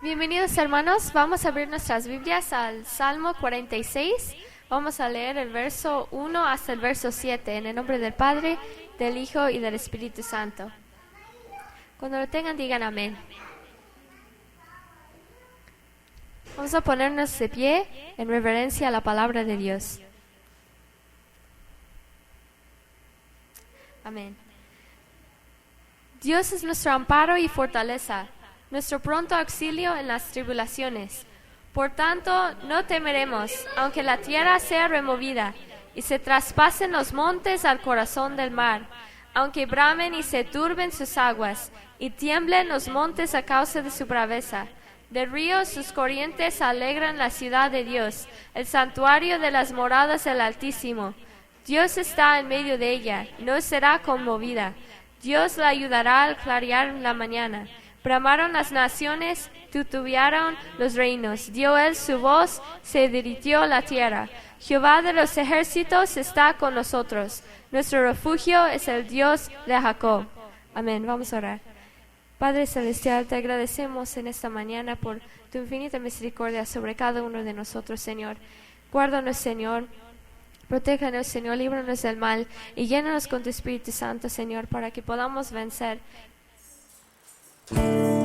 Bienvenidos hermanos, vamos a abrir nuestras Biblias al Salmo 46. Vamos a leer el verso 1 hasta el verso 7, en el nombre del Padre, del Hijo y del Espíritu Santo. Cuando lo tengan, digan amén. Vamos a ponernos de pie en reverencia a la palabra de Dios. Amén. Dios es nuestro amparo y fortaleza, nuestro pronto auxilio en las tribulaciones. Por tanto, no temeremos, aunque la tierra sea removida, y se traspasen los montes al corazón del mar, aunque bramen y se turben sus aguas, y tiemblen los montes a causa de su braveza. Del río sus corrientes alegran la ciudad de Dios, el santuario de las moradas del Altísimo. Dios está en medio de ella, no será conmovida. Dios la ayudará al clarear la mañana. Bramaron las naciones, titubearon los reinos. Dio él su voz, se derritió la tierra. Jehová de los ejércitos está con nosotros. Nuestro refugio es el Dios de Jacob. Amén. Vamos a orar. Padre Celestial, te agradecemos en esta mañana por tu infinita misericordia sobre cada uno de nosotros, Señor. Guárdanos, Señor. Protéjanos, Señor, líbranos del mal y llénanos con tu Espíritu Santo, Señor, para que podamos vencer. Señor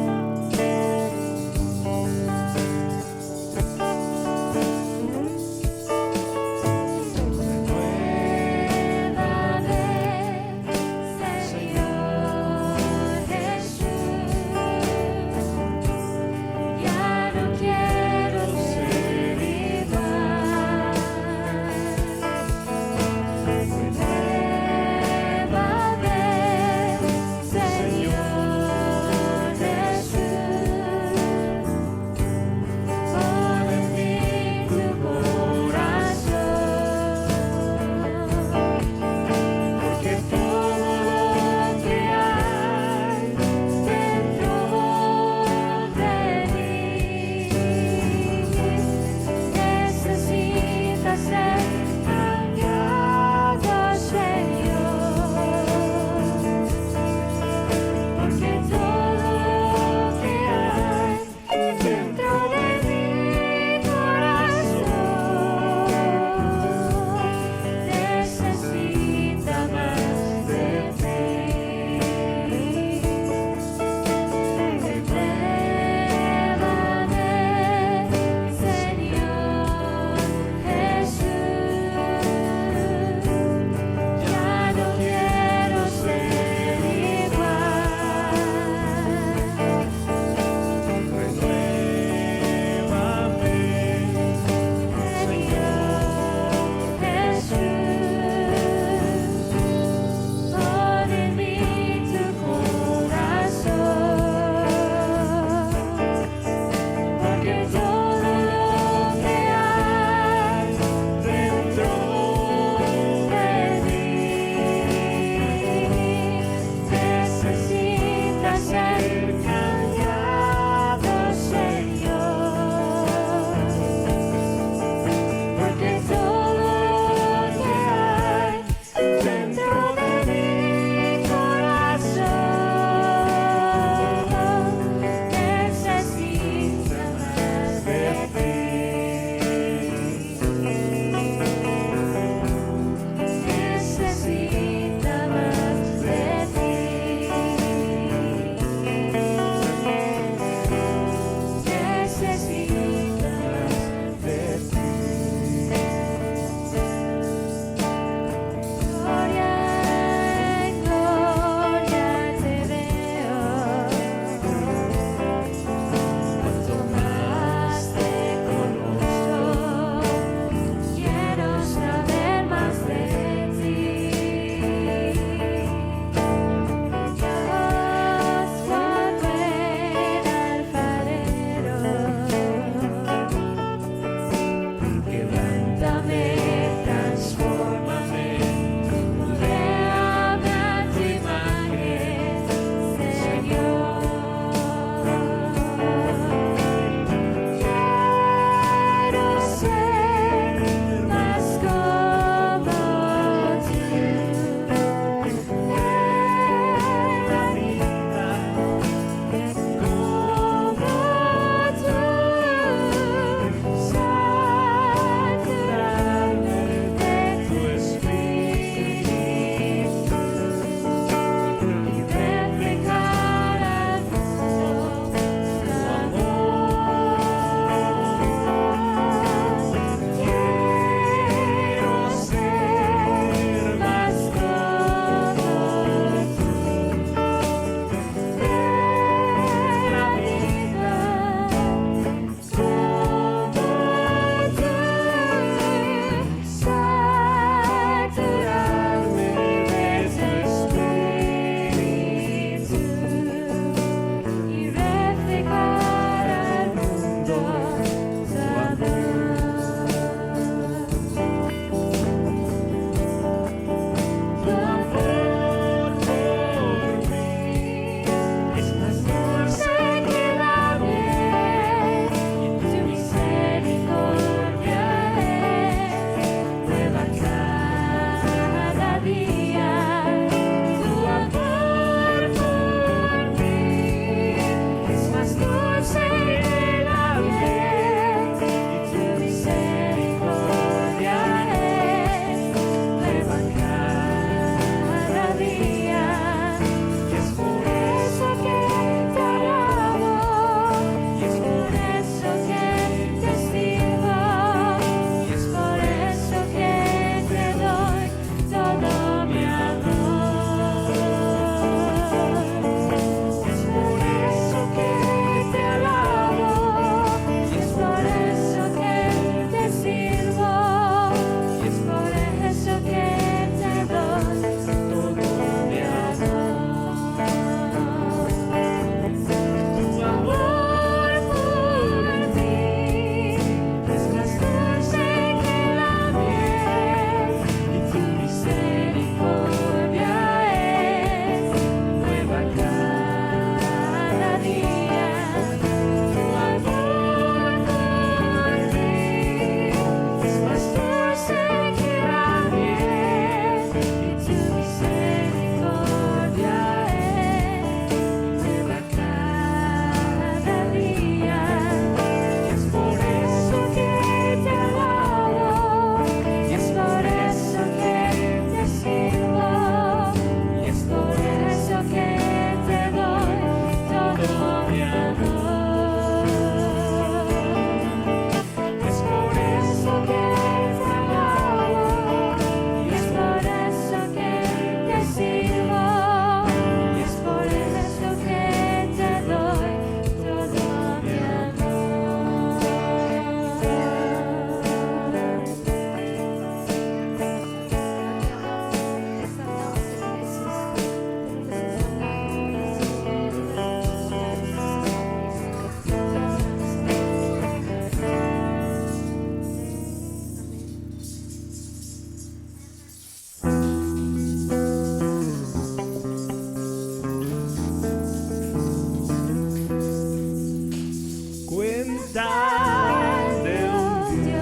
majestad de un Dios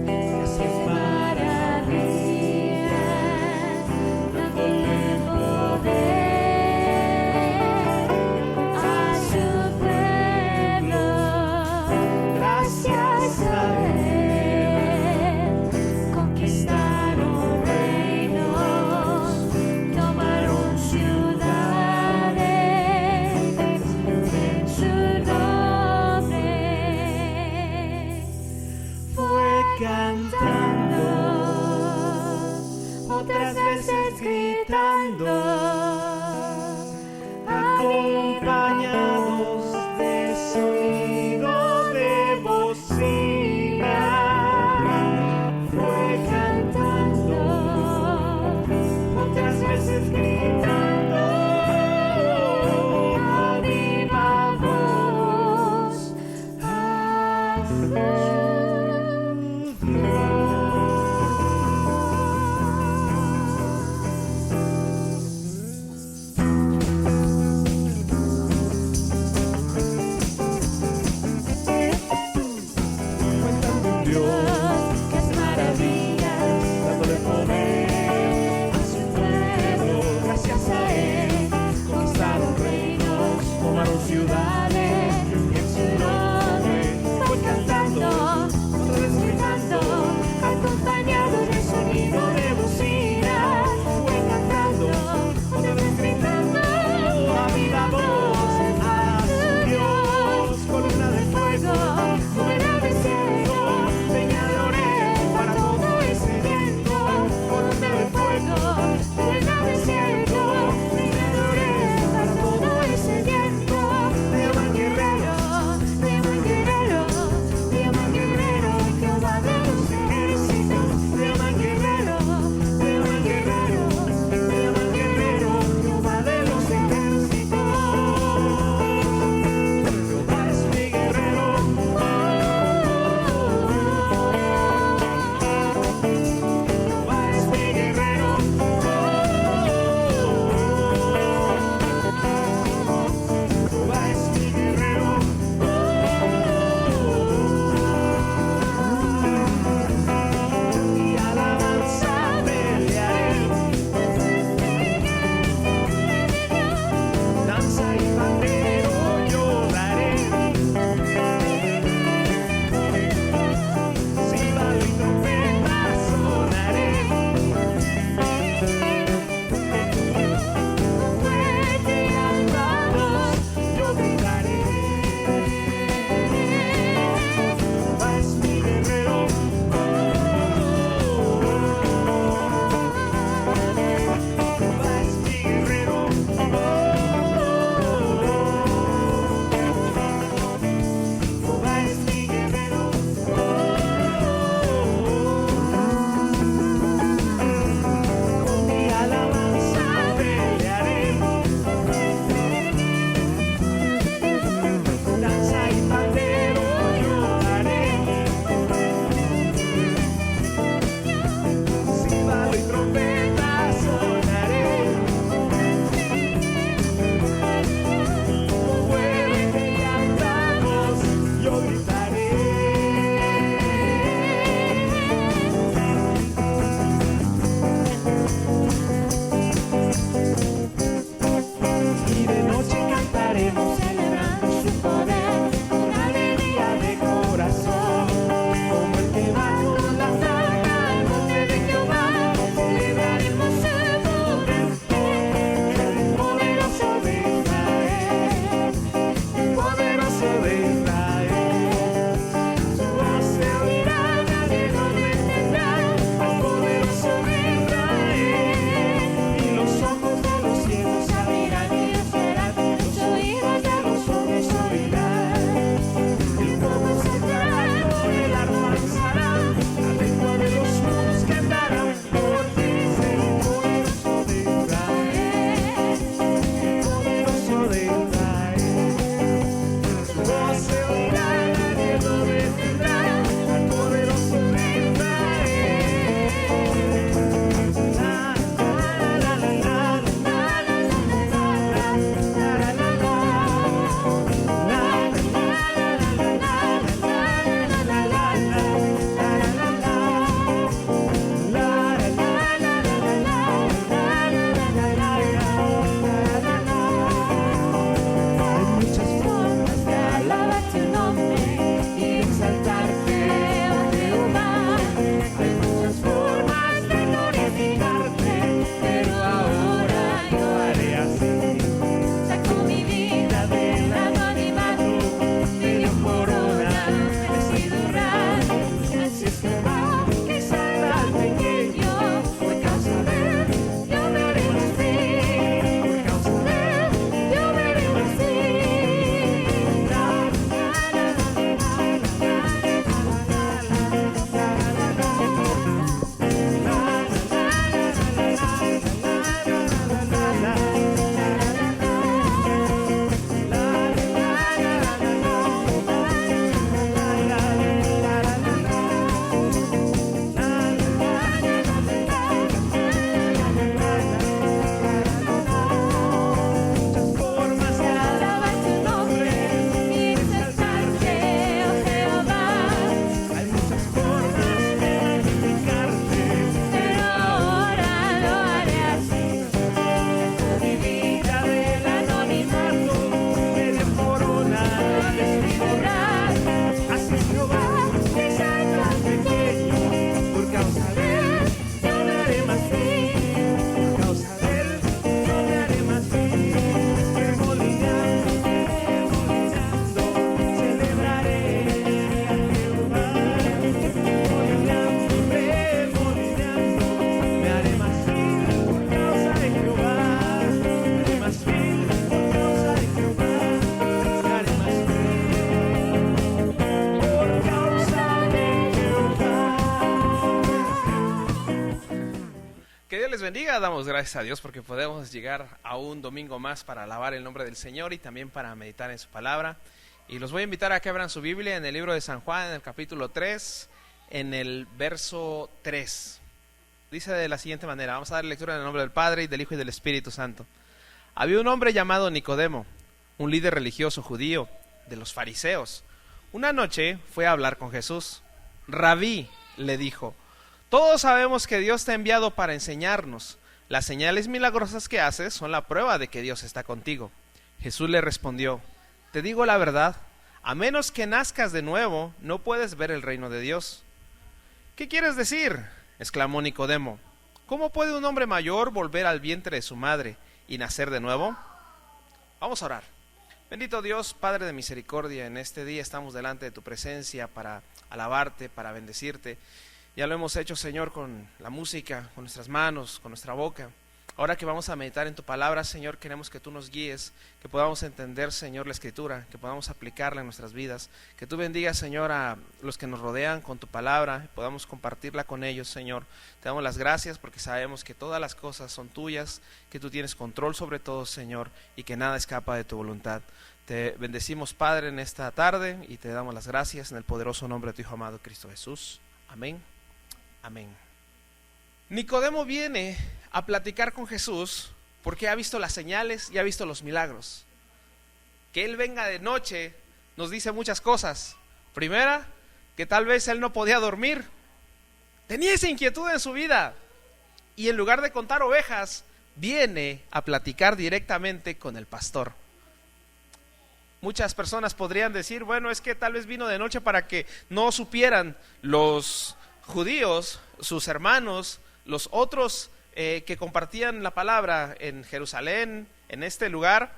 que hace maravillas, dándole poder a su pueblo. Gracias a Él conquistaron reinos, tomaron ciudades, en su nombre bendiga, damos gracias a Dios porque podemos llegar a un domingo más para alabar el nombre del Señor y también para meditar en su palabra. Y los voy a invitar a que abran su Biblia en el libro de San Juan, en el capítulo 3, en el verso 3. Dice de la siguiente manera, vamos a dar lectura en el nombre del Padre, y del Hijo y del Espíritu Santo. Había un hombre llamado Nicodemo, un líder religioso judío de los fariseos. Una noche fue a hablar con Jesús. Rabí, le dijo, todos sabemos que Dios te ha enviado para enseñarnos. Las señales milagrosas que haces son la prueba de que Dios está contigo. Jesús le respondió, te digo la verdad, a menos que nazcas de nuevo, no puedes ver el reino de Dios. ¿Qué quieres decir?, exclamó Nicodemo. ¿Cómo puede un hombre mayor volver al vientre de su madre y nacer de nuevo? Vamos a orar. Bendito Dios, Padre de misericordia, en este día estamos delante de tu presencia para alabarte, para bendecirte. Ya lo hemos hecho, Señor, con la música, con nuestras manos, con nuestra boca. Ahora que vamos a meditar en tu palabra, Señor, queremos que tú nos guíes, que podamos entender, Señor, la Escritura, que podamos aplicarla en nuestras vidas, que tú bendigas, Señor, a los que nos rodean con tu palabra, y podamos compartirla con ellos, Señor. Te damos las gracias porque sabemos que todas las cosas son tuyas, que tú tienes control sobre todo, Señor, y que nada escapa de tu voluntad. Te bendecimos, Padre, en esta tarde, y te damos las gracias en el poderoso nombre de tu Hijo amado, Cristo Jesús. Amén. Amén. Nicodemo viene a platicar con Jesús porque ha visto las señales y ha visto los milagros. Que él venga de noche nos dice muchas cosas. Primera, que tal vez él no podía dormir. Tenía esa inquietud en su vida. Y en lugar de contar ovejas, viene a platicar directamente con el pastor. Muchas personas podrían decir, bueno, es que tal vez vino de noche para que no supieran los judíos, sus hermanos, los otros que compartían la palabra en Jerusalén, en este lugar,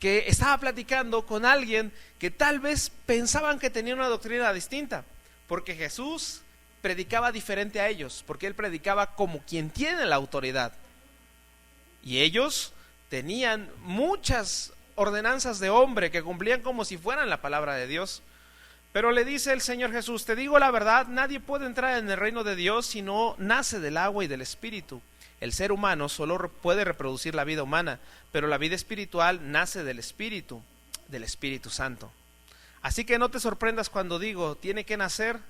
que estaba platicando con alguien que tal vez pensaban que tenía una doctrina distinta, porque Jesús predicaba diferente a ellos, porque él predicaba como quien tiene la autoridad, y ellos tenían muchas ordenanzas de hombre que cumplían como si fueran la palabra de Dios. Pero le dice el Señor Jesús, te digo la verdad, nadie puede entrar en el reino de Dios si no nace del agua y del Espíritu. El ser humano solo puede reproducir la vida humana, pero la vida espiritual nace del Espíritu Santo. Así que no te sorprendas cuando digo, tiene que nacer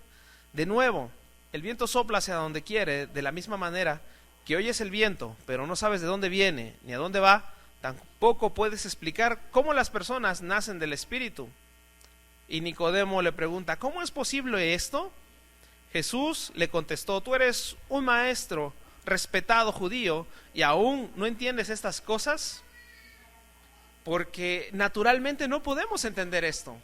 de nuevo. El viento sopla hacia donde quiere, de la misma manera que oyes el viento, pero no sabes de dónde viene ni a dónde va, tampoco puedes explicar cómo las personas nacen del Espíritu. Y Nicodemo le pregunta, ¿cómo es posible esto? Jesús le contestó, tú eres un maestro respetado judío y aún no entiendes estas cosas, porque naturalmente no podemos entender esto.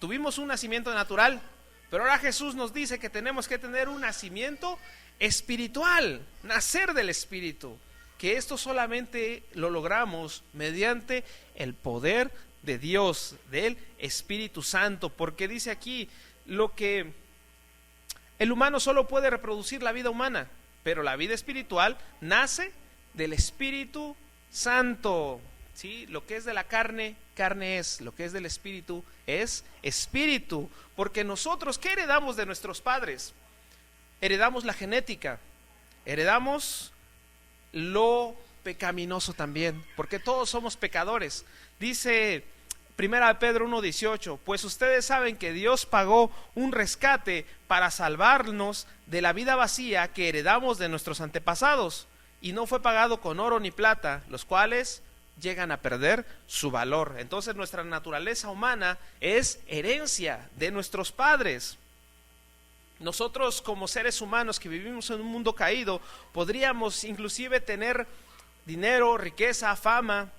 Tuvimos un nacimiento natural, pero ahora Jesús nos dice que tenemos que tener un nacimiento espiritual, nacer del Espíritu, que esto solamente lo logramos mediante el poder de Dios, del Espíritu Santo, porque dice aquí lo que el humano solo puede reproducir la vida humana, pero la vida espiritual nace del Espíritu Santo. ¿Sí? Lo que es de la carne, carne es; lo que es del Espíritu es espíritu, porque nosotros, ¿qué heredamos de nuestros padres? Heredamos la genética, heredamos lo pecaminoso también, porque todos somos pecadores. Dice 1 Pedro 1:18, pues ustedes saben que Dios pagó un rescate para salvarnos de la vida vacía que heredamos de nuestros antepasados, y no fue pagado con oro ni plata, los cuales llegan a perder su valor. Entonces nuestra naturaleza humana es herencia de nuestros padres. Nosotros como seres humanos que vivimos en un mundo caído, podríamos inclusive tener dinero, riqueza, fama,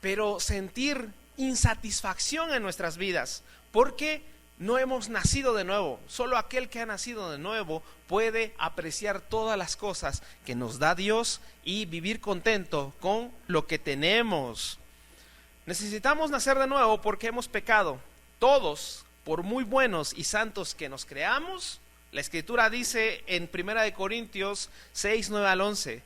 pero sentir insatisfacción en nuestras vidas, porque no hemos nacido de nuevo. Solo aquel que ha nacido de nuevo puede apreciar todas las cosas que nos da Dios y vivir contento con lo que tenemos. Necesitamos nacer de nuevo porque hemos pecado. Todos, por muy buenos y santos que nos creamos, la Escritura dice en 1 Corintios 6, 9 al 11,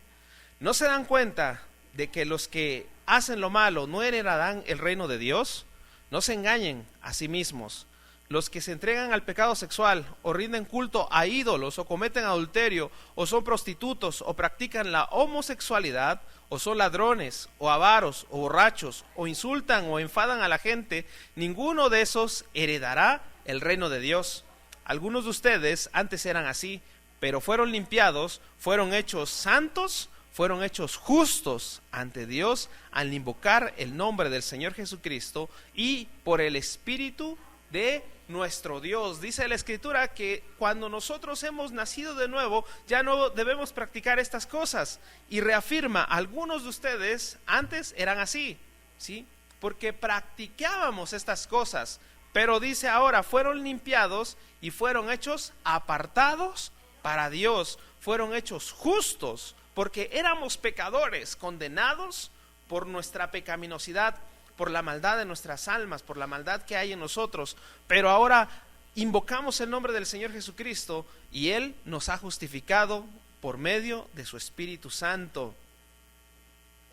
¿no se dan cuenta de que los que hacen lo malo no heredarán el reino de Dios? No se engañen a sí mismos. los que se entregan al pecado sexual, o rinden culto a ídolos, o cometen adulterio, o son prostitutos, o practican la homosexualidad, o son ladrones, o avaros, o borrachos, o insultan o enfadan a la gente, ninguno de esos heredará el reino de Dios. Algunos de ustedes antes eran así, pero fueron limpiados, fueron hechos santos, fueron hechos justos ante Dios al invocar el nombre del Señor Jesucristo y por el Espíritu de nuestro Dios. Dice la Escritura que cuando nosotros hemos nacido de nuevo, ya no debemos practicar estas cosas. Y reafirma, algunos de ustedes antes eran así, ¿sí? Porque practicábamos estas cosas. Pero dice ahora, fueron limpiados y fueron hechos apartados para Dios. Fueron hechos justos, porque éramos pecadores, condenados por nuestra pecaminosidad, por la maldad de nuestras almas, por la maldad que hay en nosotros. Pero ahora invocamos el nombre del Señor Jesucristo y Él nos ha justificado por medio de su Espíritu Santo.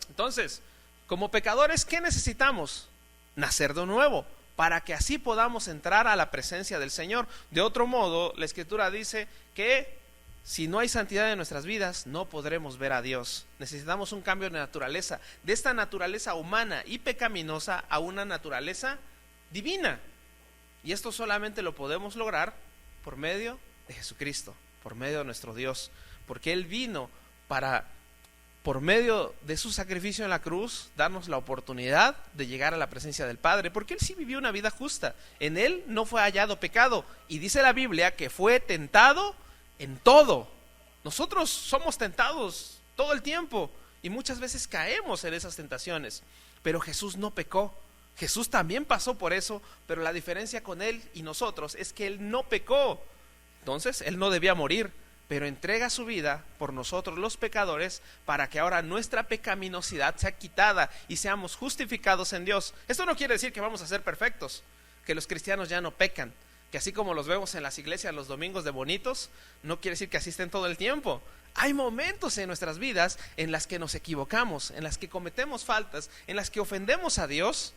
Entonces, como pecadores, ¿qué necesitamos? Nacer de nuevo, para que así podamos entrar a la presencia del Señor. De otro modo, la Escritura dice que si no hay santidad en nuestras vidas, no podremos ver a Dios. Necesitamos un cambio de naturaleza, de esta naturaleza humana y pecaminosa a una naturaleza divina. Y esto solamente lo podemos lograr por medio de Jesucristo, por medio de nuestro Dios, porque Él vino para, por medio de su sacrificio en la cruz, darnos la oportunidad de llegar a la presencia del Padre, porque Él sí vivió una vida justa. En Él no fue hallado pecado, y dice la Biblia que fue tentado en todo. Nosotros somos tentados todo el tiempo y muchas veces caemos en esas tentaciones, pero Jesús no pecó. Jesús también pasó por eso, pero la diferencia con Él y nosotros es que Él no pecó. Entonces Él no debía morir, pero entrega su vida por nosotros los pecadores, para que ahora nuestra pecaminosidad sea quitada y seamos justificados en Dios. Esto no quiere decir que vamos a ser perfectos, que los cristianos ya no pecan, que así como los vemos en las iglesias los domingos de bonitos, no quiere decir que asisten todo el tiempo. Hay momentos en nuestras vidas en las que nos equivocamos, en las que cometemos faltas, en las que ofendemos a Dios,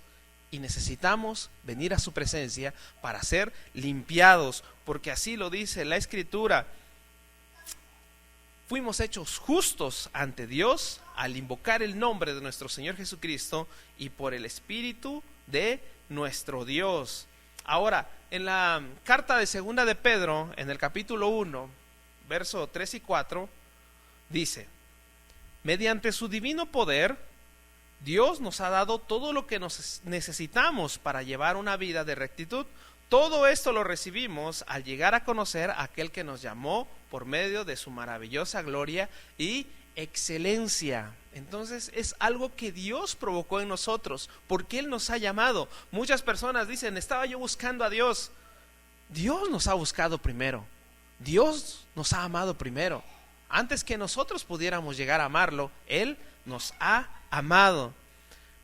y necesitamos venir a su presencia para ser limpiados, porque así lo dice la Escritura. Fuimos hechos justos ante Dios al invocar el nombre de nuestro Señor Jesucristo y por el Espíritu de nuestro Dios. Ahora, en la carta de segunda de Pedro, en el capítulo 1, verso 3 y 4, dice: mediante su divino poder, Dios nos ha dado todo lo que necesitamos para llevar una vida de rectitud. Todo esto lo recibimos al llegar a conocer a aquel que nos llamó por medio de su maravillosa gloria y excelencia. Entonces es algo que Dios provocó en nosotros, porque Él nos ha llamado. Muchas personas dicen: estaba yo buscando a Dios. Dios nos ha buscado primero, Dios nos ha amado primero. Antes que nosotros pudiéramos llegar a amarlo, Él nos ha amado.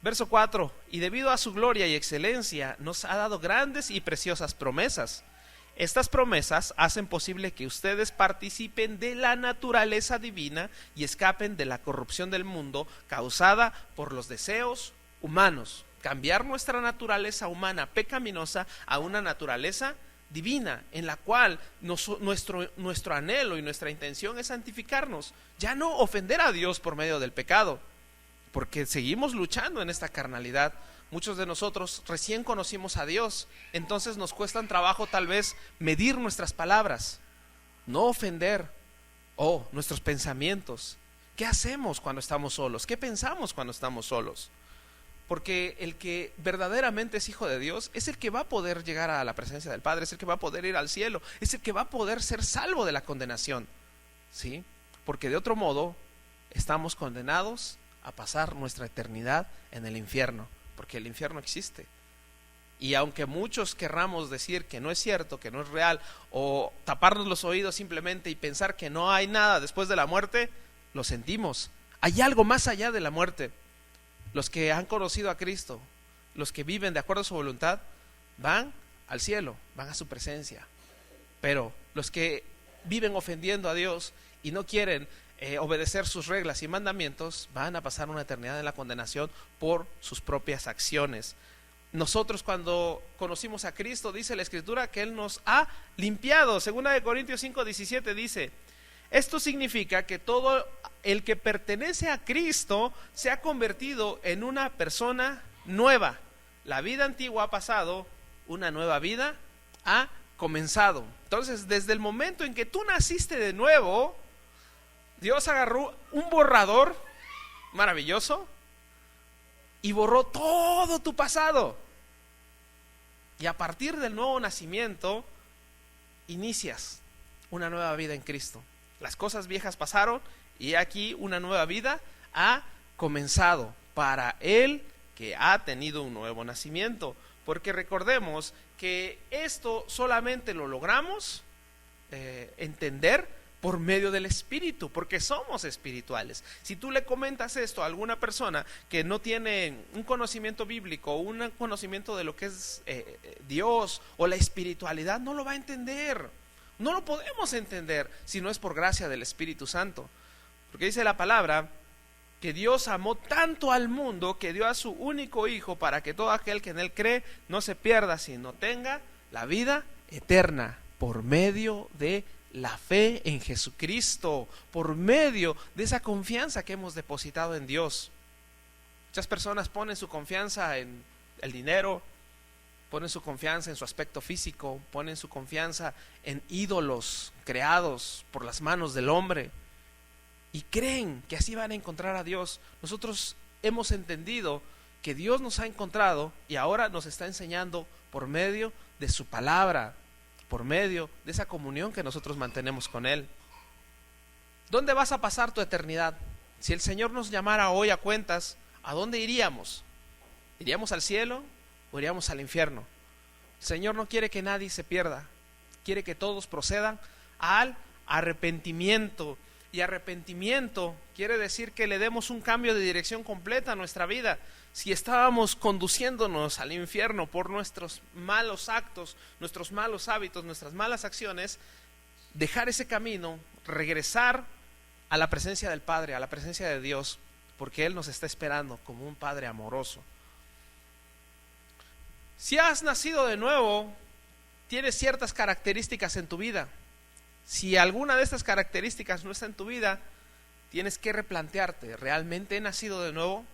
Verso 4: y debido a su gloria y excelencia nos ha dado grandes y preciosas promesas. Estas promesas hacen posible que ustedes participen de la naturaleza divina y escapen de la corrupción del mundo causada por los deseos humanos. Cambiar nuestra naturaleza humana pecaminosa a una naturaleza divina, en la cual nuestro anhelo y nuestra intención es santificarnos, ya no ofender a Dios por medio del pecado, porque seguimos luchando en esta carnalidad. Muchos de nosotros recién conocimos a Dios, entonces nos cuestan trabajo tal vez medir nuestras palabras, no ofender, o nuestros pensamientos. ¿Qué hacemos cuando estamos solos? ¿Qué pensamos cuando estamos solos? Porque el que verdaderamente es hijo de Dios es el que va a poder llegar a la presencia del Padre, es el que va a poder ir al cielo, es el que va a poder ser salvo de la condenación, ¿sí? Porque de otro modo estamos condenados a pasar nuestra eternidad en el infierno, porque el infierno existe. Y aunque muchos querramos decir que no es cierto, que no es real, o taparnos los oídos simplemente y pensar que no hay nada después de la muerte, lo sentimos. Hay algo más allá de la muerte. Los que han conocido a Cristo, los que viven de acuerdo a su voluntad, van al cielo, van a su presencia. Pero los que viven ofendiendo a Dios y no quieren obedecer sus reglas y mandamientos, van a pasar una eternidad en la condenación por sus propias acciones. nosotros cuando conocimos a Cristo, dice la Escritura que Él nos ha limpiado. Segunda de Corintios 5:17 dice: esto significa que todo el que pertenece a Cristo se ha convertido en una persona nueva. La vida antigua ha pasado, una nueva vida ha comenzado. Entonces, desde el momento en que tú naciste de nuevo, Dios agarró un borrador maravilloso y borró todo tu pasado. Y a partir del nuevo nacimiento, inicias una nueva vida en Cristo. Las cosas viejas pasaron y aquí una nueva vida ha comenzado para el que ha tenido un nuevo nacimiento. Porque recordemos que esto solamente lo logramos entender por medio del Espíritu, porque somos espirituales. Si tú le comentas esto a alguna persona que no tiene un conocimiento bíblico, un conocimiento de lo que es Dios o la espiritualidad, no lo va a entender. No lo podemos entender si no es por gracia del Espíritu Santo. Porque dice la palabra que Dios amó tanto al mundo que dio a su único Hijo para que todo aquel que en Él cree no se pierda, sino tenga la vida eterna por medio de la fe en Jesucristo, por medio de esa confianza que hemos depositado en Dios. Muchas personas ponen su confianza en el dinero, ponen su confianza en su aspecto físico, ponen su confianza en ídolos creados por las manos del hombre y creen que así van a encontrar a Dios. Nosotros hemos entendido que Dios nos ha encontrado y ahora nos está enseñando por medio de su palabra, por medio de esa comunión que nosotros mantenemos con Él. ¿Dónde vas a pasar tu eternidad? Si el Señor nos llamara hoy a cuentas, ¿a dónde iríamos? ¿Iríamos al cielo o iríamos al infierno? El Señor no quiere que nadie se pierda, quiere que todos procedan al arrepentimiento. Y arrepentimiento quiere decir que le demos un cambio de dirección completa a nuestra vida. Si estábamos conduciéndonos al infierno por nuestros malos actos, nuestros malos hábitos, nuestras malas acciones, dejar ese camino, regresar a la presencia del Padre, a la presencia de Dios, porque Él nos está esperando como un Padre amoroso. Si has nacido de nuevo, tienes ciertas características en tu vida. Si alguna de estas características no está en tu vida, tienes que replantearte: ¿realmente he nacido de nuevo?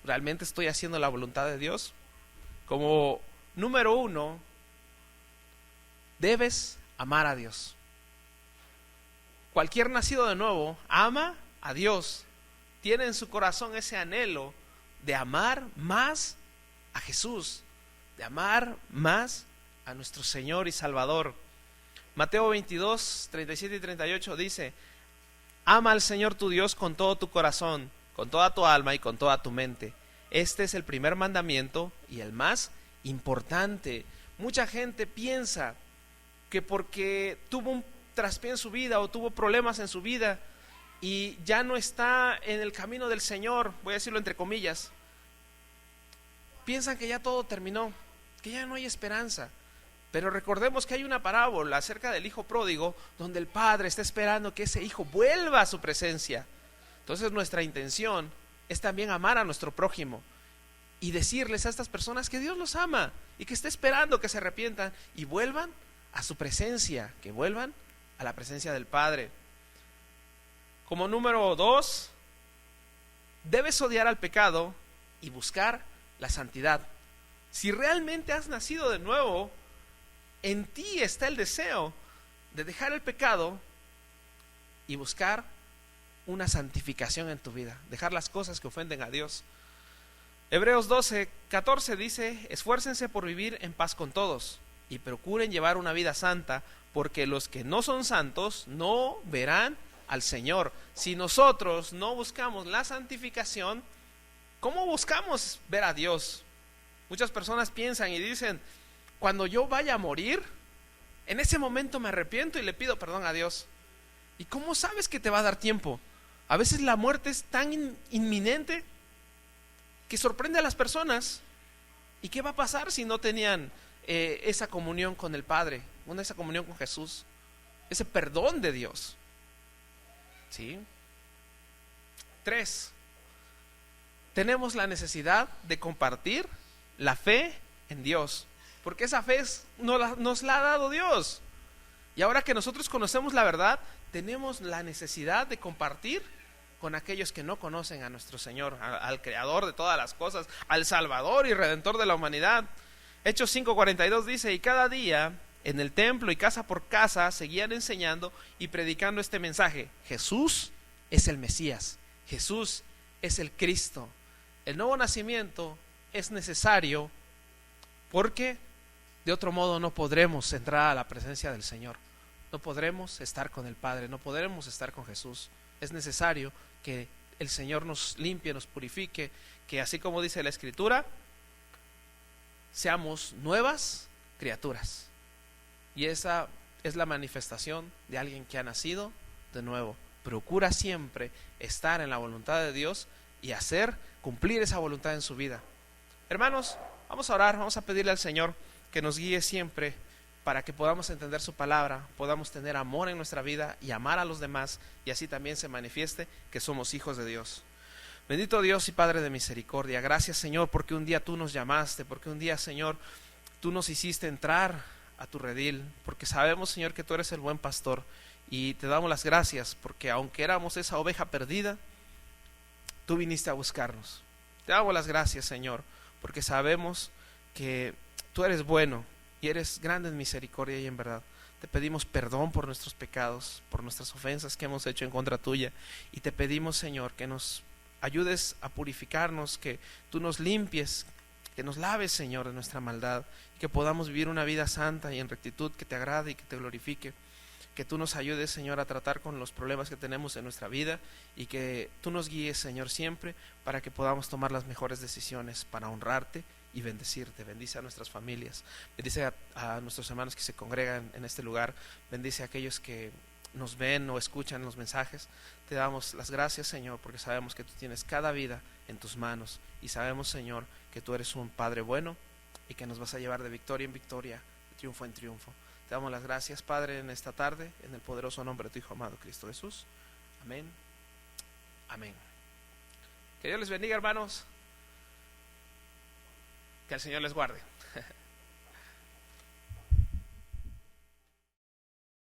¿Realmente estoy haciendo la voluntad de Dios? Como número 1, debes amar a Dios. Cualquier nacido de nuevo ama a Dios. Tiene en su corazón ese anhelo de amar más a Jesús, de amar más a nuestro Señor y Salvador. Mateo 22, 37 y 38 dice: ama al Señor tu Dios con todo tu corazón, con toda tu alma y con toda tu mente. Este es el primer mandamiento y el más importante. Mucha gente piensa que porque tuvo un traspié en su vida o tuvo problemas en su vida y ya no está en el camino del Señor, voy a decirlo entre comillas, piensan que ya todo terminó, que ya no hay esperanza. Pero recordemos que hay una parábola acerca del hijo pródigo donde el padre está esperando que ese hijo vuelva a su presencia. Entonces nuestra intención es también amar a nuestro prójimo y decirles a estas personas que Dios los ama y que está esperando que se arrepientan y vuelvan a su presencia, que vuelvan a la presencia del Padre. Como número 2, debes odiar al pecado y buscar la santidad. Si realmente has nacido de nuevo, en ti está el deseo de dejar el pecado y buscar una santificación en tu vida, dejar las cosas que ofenden a Dios. Hebreos 12, 14 dice: esfuércense por vivir en paz con todos y procuren llevar una vida santa, porque los que no son santos no verán al Señor. Si nosotros no buscamos la santificación, ¿cómo buscamos ver a Dios? Muchas personas piensan y dicen: cuando yo vaya a morir, en ese momento me arrepiento y le pido perdón a Dios. ¿Y cómo sabes que te va a dar tiempo? A veces la muerte es tan inminente que sorprende a las personas. ¿Y qué va a pasar si no tenían esa comunión con el Padre, esa comunión con Jesús, ese perdón de Dios? ¿Sí? 3, tenemos la necesidad de compartir la fe en Dios, porque esa fe nos la ha dado Dios. Y ahora que nosotros conocemos la verdad, tenemos la necesidad de compartir con aquellos que no conocen a nuestro Señor, al Creador de todas las cosas, al Salvador y Redentor de la humanidad. Hechos 5:42 dice: y cada día en el templo y casa por casa seguían enseñando y predicando este mensaje: Jesús es el Mesías, Jesús es el Cristo. El nuevo nacimiento es necesario porque de otro modo no podremos entrar a la presencia del Señor, no podremos estar con el Padre, no podremos estar con Jesús. Es necesario que el Señor nos limpie, nos purifique, que así como dice la Escritura, seamos nuevas criaturas. Y esa es la manifestación de alguien que ha nacido de nuevo. Procura siempre estar en la voluntad de Dios y cumplir esa voluntad en su vida. Hermanos, vamos a orar, vamos a pedirle al Señor que nos guíe siempre para que podamos entender su palabra, podamos tener amor en nuestra vida y amar a los demás, y así también se manifieste que somos hijos de Dios. Bendito Dios y Padre de misericordia, gracias Señor porque un día tú nos llamaste, porque un día Señor tú nos hiciste entrar a tu redil, porque sabemos Señor que tú eres el buen pastor, y te damos las gracias porque aunque éramos esa oveja perdida, tú viniste a buscarnos. Te damos las gracias Señor porque sabemos que tú eres bueno y eres grande en misericordia y en verdad. Te pedimos perdón por nuestros pecados, por nuestras ofensas que hemos hecho en contra tuya, y te pedimos Señor que nos ayudes a purificarnos, que tú nos limpies, que nos laves Señor de nuestra maldad, y que podamos vivir una vida santa y en rectitud que te agrade y que te glorifique. Que tú nos ayudes Señor a tratar con los problemas que tenemos en nuestra vida, y que tú nos guíes Señor siempre para que podamos tomar las mejores decisiones para honrarte y bendecirte. Bendice a nuestras familias, bendice a nuestros hermanos que se congregan en este lugar, bendice a aquellos que nos ven o escuchan los mensajes. Te damos las gracias Señor porque sabemos que tú tienes cada vida en tus manos, y sabemos Señor que tú eres un Padre bueno y que nos vas a llevar de victoria en victoria, de triunfo en triunfo. Te damos las gracias Padre en esta tarde, en el poderoso nombre de tu Hijo amado Cristo Jesús. Amén. Amén. Que Dios les bendiga hermanos. Que el Señor les guarde.